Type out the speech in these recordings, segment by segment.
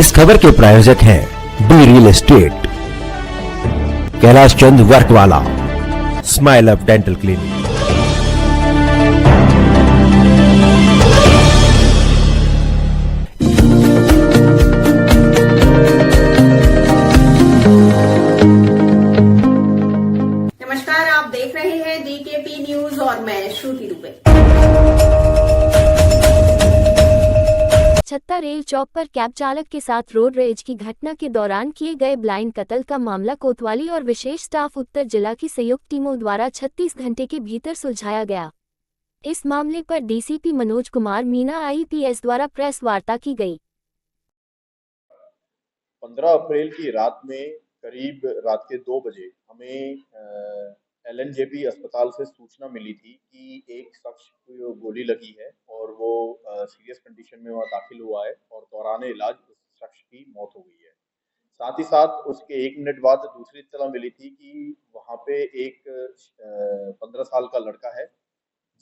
इस खबर के प्रायोजक हैं be real estate, Kailash Chand work वाला, स्माइल अप डेंटल क्लिनिक। नमस्कार, आप देख रहे हैं डीकेपी न्यूज और मैं श्रुति दुबे। छत्ता रेल चौक पर कैब चालक के साथ रोड रेज की घटना के दौरान किए गए ब्लाइंड कत्ल का मामला कोतवाली और विशेष स्टाफ उत्तर जिला की संयुक्त टीमों द्वारा 36 घंटे के भीतर सुलझाया गया। इस मामले पर डीसीपी मनोज कुमार मीना आईपीएस द्वारा प्रेस वार्ता की गई। 15 अप्रैल की रात में करीब रात के 2 बजे हमें एलएनजेपी अस्पताल से सूचना मिली थी कि एक शख्स को गोली लगी है और वो सीरियस कंडीशन में वहाँ दाखिल हुआ है और दौरान इलाज उस शख्स की मौत हो गई है। साथ ही साथ उसके 1 मिनट बाद दूसरी इत्तला मिली थी कि वहाँ पे एक 15 साल का लड़का है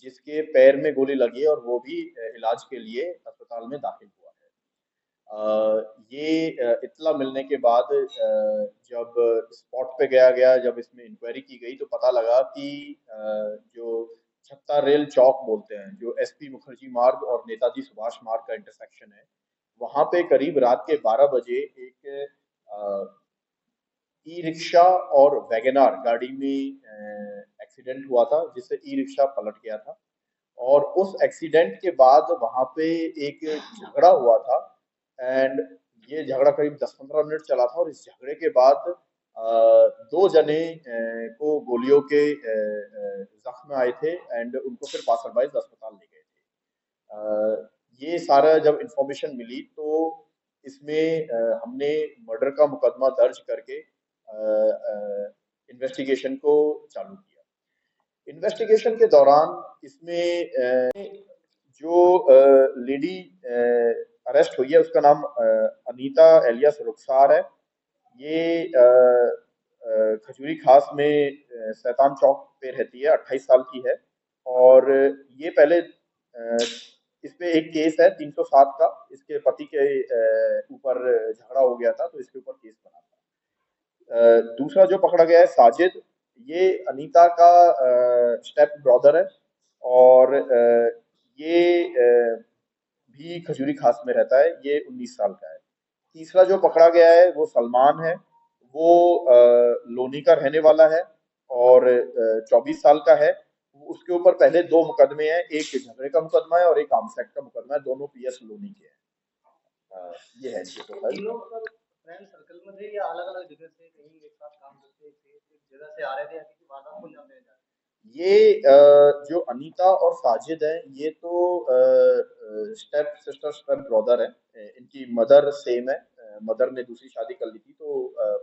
जिसके पैर में गोली लगी है और वो भी इलाज के लिए अस्पताल में दाखिल हुआ है। ये इत्तला मिलने के बाद जब स्पॉट पे गया, जब इसमें इंक्वायरी की गई तो पता लगा कि जो छत्ता रेल चौक बोलते हैं, जो एसपी मुखर्जी मार्ग और नेताजी सुभाष मार्ग का इंटरसेक्शन है, वहां पे करीब रात के 12 बजे एक ई रिक्शा और वैगनार गाड़ी में एक्सीडेंट हुआ था जिससे ई रिक्शा पलट गया था। और उस एक्सीडेंट के बाद वहां पे एक झगड़ा हुआ था एंड ये झगड़ा करीब 10-15 मिनट चला था और इस झगड़े के बाद 2 जने को गोलियों के जख्म आए थे एंड उनको फिर पासर बाइज अस्पताल ले गए थे। ये सारा जब इंफॉर्मेशन मिली तो इसमें हमने मर्डर का मुकदमा दर्ज करके इन्वेस्टिगेशन को चालू किया। इन्वेस्टिगेशन के दौरान इसमें जो लेडी अरेस्ट हुई है उसका नाम अनीता एलियास रुखसार है। ये खजूरी खास में सैतान चौक पे रहती है, 28 साल की है और ये पहले इस पे एक केस है 307 का, इसके पति के ऊपर झगड़ा हो गया था तो इसके ऊपर केस बना था। दूसरा जो पकड़ा गया है साजिद, ये अनीता का स्टेप ब्रदर है और ये भी खजूरी खास में रहता है, ये 19 साल का है। तीसरा जो पकड़ा गया है वो सलमान है, वो लोनी का रहने वाला है और 24 साल का है। उसके ऊपर पहले 2 मुकदमे हैं, एक झगड़े का मुकदमा है और एक आर्म्स एक्ट का मुकदमा है, दोनों पीएस लोनी के हैं। ये है फ्रेंड सर्कल में थे या अलग-अलग जगह से कहीं एक साथ काम करते थे, एक जगह से आ रहे थे या किसी वारदात को अंजाम देने जा रहे थे? ये जो अनीता और साजिद है ये तो स्टेप सिस्टर स्टेप ब्रदर है, इनकी मदर सेम है, मदर ने दूसरी शादी कर ली थी तो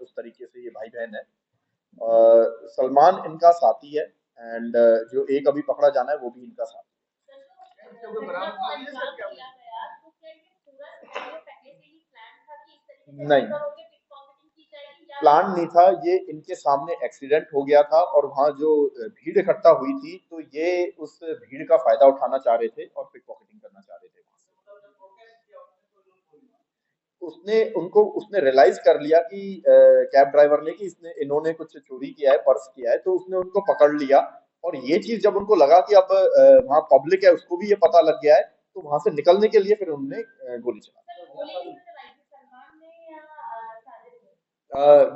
उस तरीके से ये भाई बहन है। सलमान इनका साथी है एंड जो एक अभी पकड़ा जाना है वो भी इनका साथी है। नहीं, प्लान नहीं था, ये इनके सामने एक्सीडेंट हो गया था और वहाँ जो भीड़ इकट्ठा हुई थी तो ये उस भीड़ का फायदा उठाना चाह रहे थे और पिक पॉकेटिंग करना चाह रहे थे। उसने रियलाइज कर लिया कि कैब ड्राइवर ने कि इन्होंने कुछ चोरी किया है, पर्स किया है, तो उसने उनको पकड़ लिया और ये चीज जब उनको लगा कि अब वहाँ पब्लिक है उसको भी ये पता लग गया है तो वहां से निकलने के लिए फिर उन्होंने गोली चला।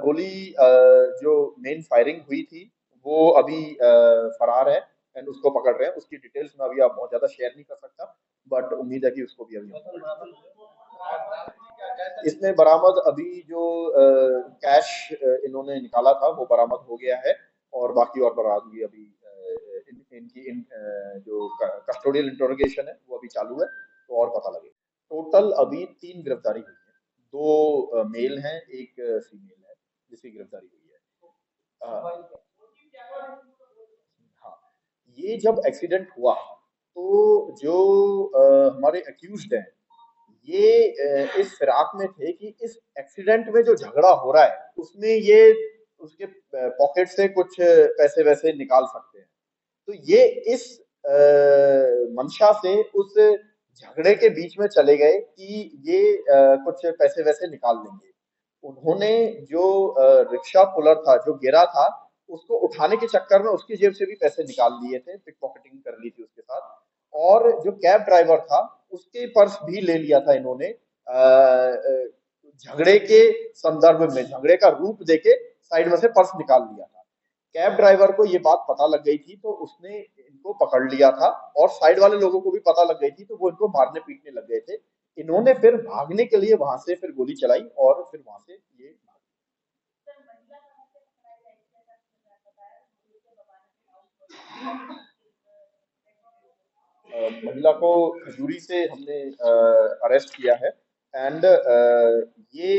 गोली जो मेन फायरिंग हुई थी वो अभी फरार है एंड उसको पकड़ रहे हैं। उसकी डिटेल्स में अभी आप बहुत ज्यादा शेयर नहीं कर सकता बट उम्मीद है कि उसको भी अभी इसमें बरामद अभी जो कैश इन्होंने निकाला था वो बरामद हो गया है और बाकी और बरामदगी अभी इनकी जो कस्टोडियल इंटरोगेशन है वो अभी चालू है तो और पता लगेगा। टोटल अभी 3 गिरफ्तारी हुई है, 2 मेल हैं, एक फीमेल है जिसकी गिरफ्तारी हुई है। हाँ, ये जब एक्सीडेंट हुआ तो जो हमारे अक्यूज्ड हैं ये इस फिराक में थे कि इस एक्सीडेंट में जो झगड़ा हो रहा है उसमें ये उसके पॉकेट से कुछ पैसे वैसे निकाल सकते हैं, तो ये इस मंशा से उस झगड़े के बीच में चले गए कि ये कुछ पैसे वैसे निकाल लेंगे। उन्होंने जो रिक्शा पुलर था, जो गिरा था, उसको उठाने के चक्कर में उसकी जेब से भी पैसे निकाल लिए थे, पिक पॉकेटिंग कर ली थी उसके साथ। और जो कैब ड्राइवर था, उसके पर्स भी ले लिया था इन्होंने, झगड़े के संदर्भ में, झगड़े का रूप देके साइड में से पर्स निकाल लिया था। कैब ड्राइवर को ये बात पता लग गई थी, तो उसने इनको पकड़ लिया था, और साइड वाले लोगों को भी पता लग गई थी, तो वो इनको मारने पीटने लग गए थे। इन्होंने फिर भागने के लिए वहां से फिर गोली चलाई, और फिर वहां से ये महिला को खजूरी से हमने अरेस्ट किया है। एंड ये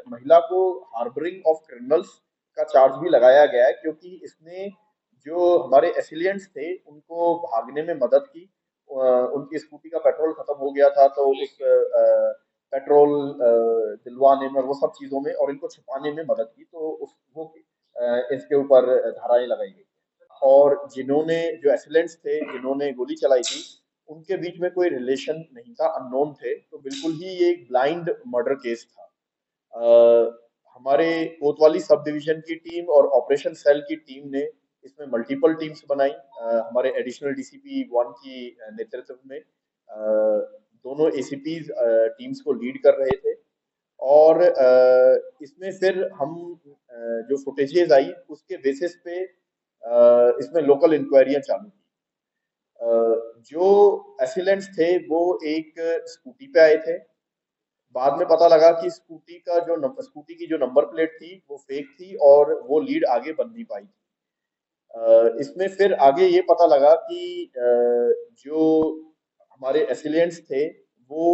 महिला को हार्बरिंग ऑफ क्रिमिनल्स का चार्ज भी लगाया गया है, क्योंकि इसने जो हमारे एसिलियंट्स थे उनको भागने में मदद की। उनकी स्कूटी का पेट्रोल खत्म हो गया था, तो उस पेट्रोल दिलवाने में और वो सब चीजों में, और इनको छुपाने में मदद की, तो उस वो इसके ऊपर धाराएं लगाई गई। और जिन्होंने, जो एसिलेंट्स थे जिन्होंने गोली चलाई थी, उनके बीच में कोई रिलेशन नहीं था, अननोन थे, तो बिल्कुल ही ये एक ब्लाइंड मर्डर केस था। हमारे कोतवाली सब डिवीजन की टीम और ऑपरेशन सेल की टीम ने इसमें मल्टीपल टीम्स बनाई, हमारे एडिशनल डीसीपी 1 की नेतृत्व में। दोनों एसीपीज टीम्स को लीड कर रहे थे, और इसमें फिर हम जो फुटेजेस आई उसके बेसिस पे इसमें लोकल इंक्वायरियां चालू की। जो एसिलेंट्स थे वो एक स्कूटी पे आए थे। बाद में पता लगा कि स्कूटी की जो नंबर प्लेट थी वो फेक थी, और वो लीड आगे बन नहीं पाई थी। इसमें फिर आगे ये पता लगा कि जो हमारे एसिलियंट्स थे वो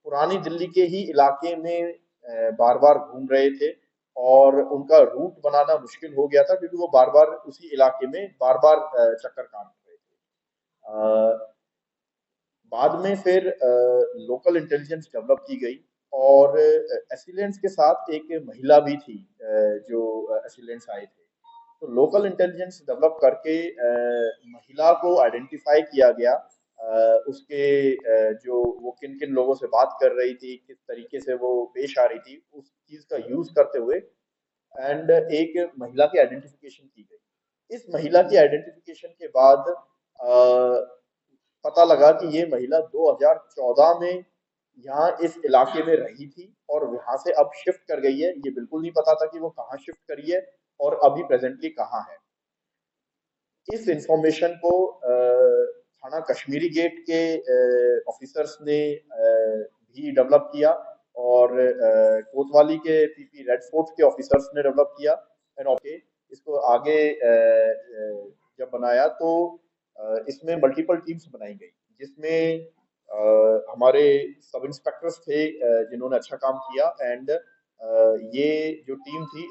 पुरानी दिल्ली के ही इलाके में बार बार घूम रहे थे, और उनका रूट बनाना मुश्किल हो गया था, क्योंकि वो बार बार उसी इलाके में बार बार चक्कर काट रहे थे। बाद में फिर लोकल इंटेलिजेंस डेवलप की गई, और एसिलेंट्स के साथ एक महिला भी थी, जो एसिलेंट्स आए थे। तो लोकल इंटेलिजेंस डेवलप करके महिला को आइडेंटिफाई किया गया, उसके जो वो किन किन लोगों से बात कर रही थी, किस तरीके से वो पेश आ रही थी, उस चीज का यूज करते हुए एंड एक महिला की आइडेंटिफिकेशन की गई। इस महिला की आइडेंटिफिकेशन के बाद पता लगा कि ये महिला 2014 में यहाँ इस इलाके में रही थी, और यहाँ से अब शिफ्ट कर गई है। ये बिल्कुल नहीं पता था कि वो कहाँ शिफ्ट करी है और अभी प्रेजेंटली कहाँ है। इस इंफॉर्मेशन को थाना कश्मीरी गेट के ऑफिसर्स ने भी डेवलप किया, और कोतवाली के पीपी रेड फोर्ट के ऑफिसर्स ने डेवलप किया। एंड ओके, इसको आगे जब बनाया तो इसमें मल्टीपल टीम्स बनाई गई, जिसमें हमारे सब इंस्पेक्टर्स थे जिन्होंने अच्छा काम किया। एंड ये जो टीम थी,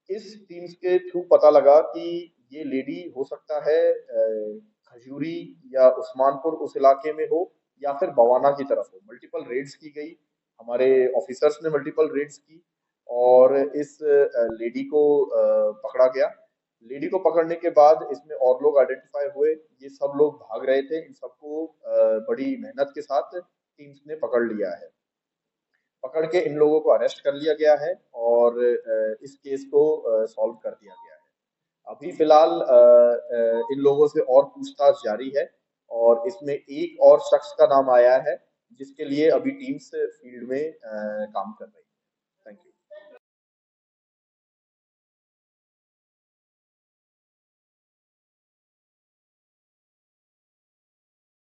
इस टीम्स के थ्रू पता लगा कि ये लेडी हो सकता है खजूरी या उस्मानपुर उस इलाके में हो, या फिर बवाना की तरफ हो। मल्टीपल रेड्स की गई, हमारे ऑफिसर्स ने मल्टीपल रेड्स की, और इस लेडी को पकड़ा गया। लेडी को पकड़ने के बाद इसमें और लोग आइडेंटिफाई हुए। ये सब लोग भाग रहे थे, इन सबको बड़ी मेहनत के साथ टीम्स ने पकड़ लिया है। पकड़ के इन लोगों को अरेस्ट कर लिया गया है, और इस केस को सॉल्व कर दिया गया है। अभी फिलहाल इन लोगों से और पूछताछ जारी है, और इसमें एक और शख्स का नाम आया है, जिसके लिए अभी टीम्स फील्ड में काम कर रही है। Thank you.